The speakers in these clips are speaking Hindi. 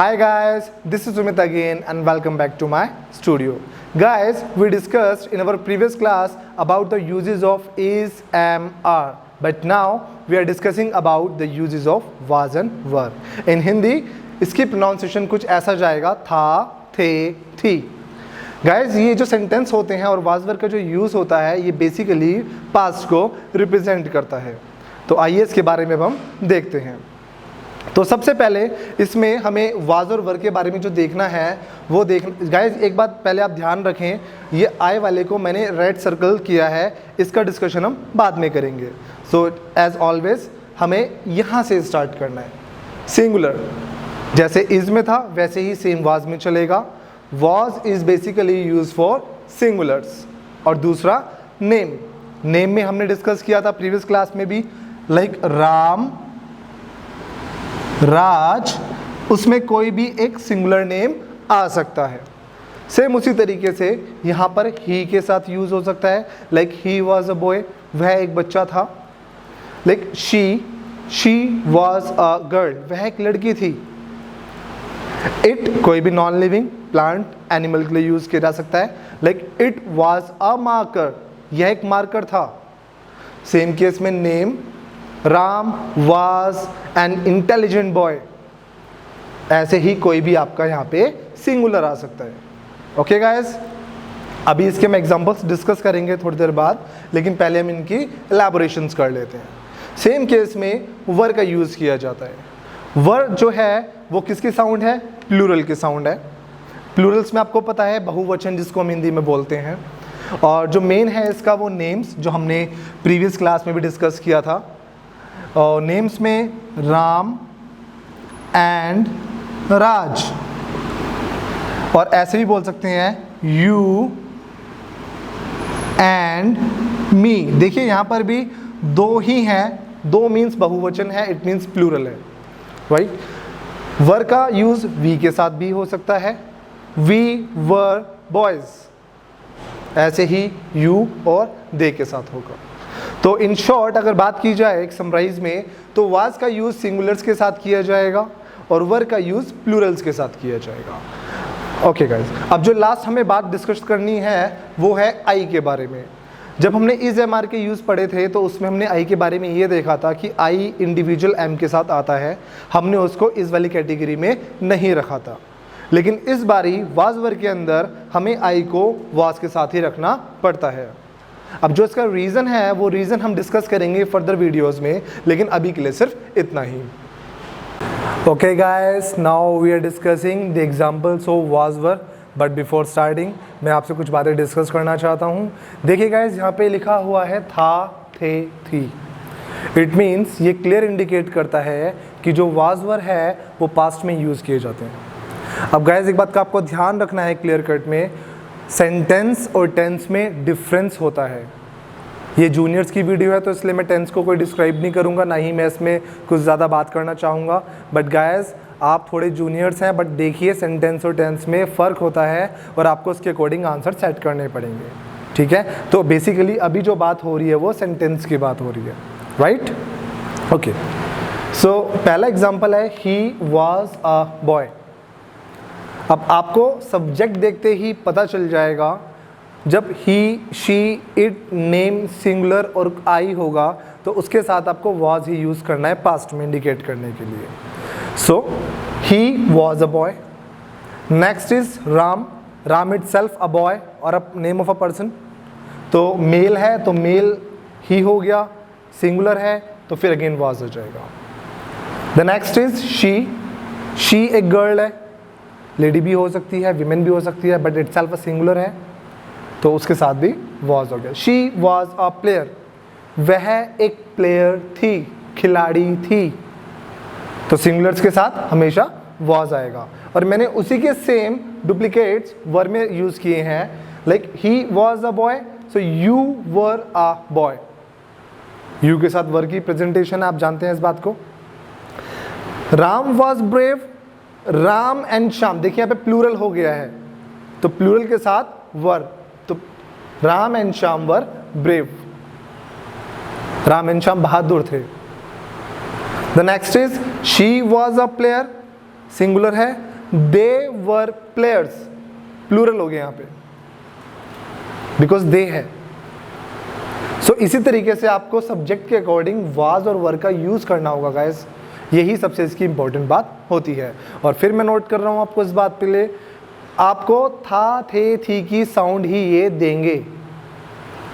Hi guys, this is Sumit again and welcome back to my studio. Guys, we discussed in our previous class about the uses of is, am, are. But now we are discussing about the uses of was and were. In Hindi, इसकी pronunciation कुछ ऐसा जाएगा था, थे, थी. Guys, ये जो सेंटेंस होते हैं और was were का जो यूज़ होता है ये बेसिकली पास्ट को रिप्रेजेंट करता है. तो आइए इसके बारे में हम देखते हैं. तो सबसे पहले इसमें हमें वाज और वर के बारे में जो देखना है वो गाइस एक बात पहले आप ध्यान रखें, ये आई वाले को मैंने रेड सर्कल किया है, इसका डिस्कशन हम बाद में करेंगे. सो एज ऑलवेज हमें यहाँ से स्टार्ट करना है. सिंगुलर जैसे इज में था वैसे ही सेम वाज में चलेगा. Was is basically use for singulars. और दूसरा नेम. नेम में हमने डिस्कस किया था प्रीवियस क्लास में भी, लाइक राम, राज, उसमें कोई भी एक सिंगुलर नेम आ सकता है. सेम उसी तरीके से यहाँ पर ही के साथ यूज हो सकता है, like he was a boy, वह एक बच्चा था. Like she was a girl, वह एक लड़की थी. इट कोई भी नॉन लिविंग प्लांट एनिमल के लिए यूज किया जा सकता है, like it was a marker, यह एक मार्कर था. सेम केस में name, Ram was an intelligent boy, ऐसे ही कोई भी आपका यहाँ पे सिंगुलर आ सकता है. ओके गाइस, अभी इसके हम एग्जांपल्स डिस्कस करेंगे थोड़ी देर बाद, लेकिन पहले हम इनकी एलैबोरेशंस कर लेते हैं. सेम केस में वर का यूज़ किया जाता है. वर जो है वो किसकी साउंड है? प्लूरल की साउंड है. प्लूरल्स में आपको पता है बहुवचन जिसको हम हिंदी में बोलते हैं. और जो मेन है इसका वो नेम्स, जो हमने प्रीवियस क्लास में भी डिस्कस किया था. और नेम्स में राम एंड राज, और ऐसे भी बोल सकते हैं यू एंड मी. देखिए यहाँ पर भी दो ही हैं, दो मीन्स बहुवचन है, इट मीन्स प्लूरल है, राइट. वर का यूज वी के साथ भी हो सकता है, वी वर बॉयज, ऐसे ही यू और दे के साथ होगा. तो इन शॉर्ट अगर बात की जाए एक समराइज में, तो वाज का यूज़ सिंगुलर्स के साथ किया जाएगा और वर का यूज़ प्लूरल्स के साथ किया जाएगा. ओके गाइस, अब जो लास्ट हमें बात डिस्कस करनी है वो है आई के बारे में. जब हमने इज एम आर के यूज़ पढ़े थे तो उसमें हमने आई के बारे में ये देखा था कि आई इंडिविजुअल एम के साथ आता है, हमने उसको इस वाली कैटेगरी में नहीं रखा था. लेकिन इस बारी वाज वर के अंदर हमें आई को वाज के साथ ही रखना पड़ता है. अब जो इसका रीज़न है वो रीज़न हम डिस्कस करेंगे फर्दर वीडियोस में, लेकिन अभी के लिए सिर्फ इतना ही. Okay guys, now we are discussing the examples of was were. But before starting मैं आपसे कुछ बातें डिस्कस करना चाहता हूँ. देखिए गाइस, यहाँ पे लिखा हुआ है था, थे, थी. इट मीन्स ये क्लियर इंडिकेट करता है कि जो वाज वर है वो पास्ट में यूज़ किए जाते हैं. अब गाइस एक बात का आपको ध्यान रखना है क्लियर कट में, सेंटेंस और टेंस में डिफरेंस होता है. ये जूनियर्स की वीडियो है तो इसलिए मैं टेंस को कोई डिस्क्राइब नहीं करूँगा, ना ही मैं इसमें कुछ ज़्यादा बात करना चाहूँगा. बट गाइस आप थोड़े जूनियर्स हैं, बट देखिए सेंटेंस और टेंस में फ़र्क होता है और आपको उसके अकॉर्डिंग आंसर सेट करने पड़ेंगे. ठीक है, तो बेसिकली अभी जो बात हो रही है वो सेंटेंस की बात हो रही है, राइट. ओके, सो पहला एग्जाम्पल है ही वॉज अ बॉय. अब आपको सब्जेक्ट देखते ही पता चल जाएगा, जब ही, शी, इट, नेम सिंगुलर और आई होगा तो उसके साथ आपको वॉज ही यूज़ करना है पास्ट में इंडिकेट करने के लिए. So he was a boy. Next is Ram. Ram itself a boy और a name of a person. तो मेल है तो मेल ही हो गया, सिंगुलर है तो फिर अगेन वॉज हो जाएगा. द नेक्स्ट इज शी एक गर्ल है, लेडी भी हो सकती है, विमेन भी हो सकती है, बट इट सेल्फ सिंगुलर है तो उसके साथ भी वॉज हो गया. शी वॉज अ प्लेयर, वह एक प्लेयर थी, खिलाड़ी थी, तो सिंगुलर्स के साथ हमेशा वॉज आएगा. और मैंने उसी के सेम डुप्लीकेट्स वर में यूज़ किए हैं, like he was a boy, so you were a boy. You के साथ वर की प्रेजेंटेशन आप जानते हैं इस बात को. Ram was brave. Ram and Shyam, देखिए यहाँ पे प्लूरल हो गया है तो प्लूरल के साथ वर, तो Ram and Shyam were brave. Ram and Shyam बहादुर थे. The next is she was a player, singular है, दे वर प्लेयर्स, प्लूरल हो गया यहाँ पे, बिकॉज दे है। सो इसी तरीके से आपको सब्जेक्ट के अकॉर्डिंग वाज और वर का यूज करना होगा गाइस, यही सबसे इसकी इंपॉर्टेंट बात होती है। और फिर मैं नोट कर रहा हूँ आपको इस बात के लिए, आपको था, थे, थी की साउंड ही ये देंगे।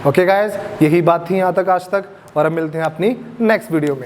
ओके गाइस, यही बात थी यहाँ तक आज तक, और अब मिलते हैं अपनी नेक्स्ट वीडियो में।